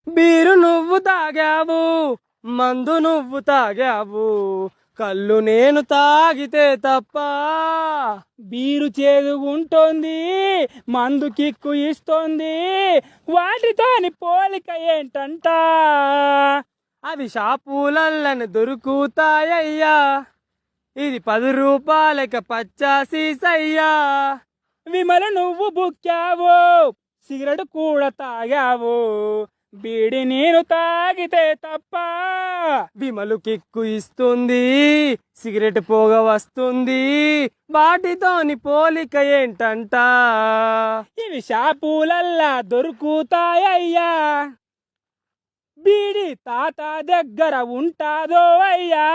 Beer నువ్వు తాగావు, మందు నువ్వు తాగావు, కళ్ళు నేను తాగితే తప్ప. బీరు చేదుగుంటోంది, మందు కిక్కు ఇస్తోంది, వాటితోని పోలిక ఏంటంట? అవి షాపులల్లని దొరుకుతాయ్యా, ఇది 10 రూపాయలక పచ్చాసీసయ్యా. విమల నువ్వు బుక్కావు, సిగరెట్ కూడా తాగావు, బీడి నేను తాగితే తప్ప. విమలు కిక్కు ఇస్తుంది, సిగరెట్ పొగ వస్తుంది, వాటితోని పోలిక ఏంటంట? ఇవి షాపులల్లా దొరుకుతాయ్యా, బీడి తాత దగ్గర ఉంటాదో అయ్యా.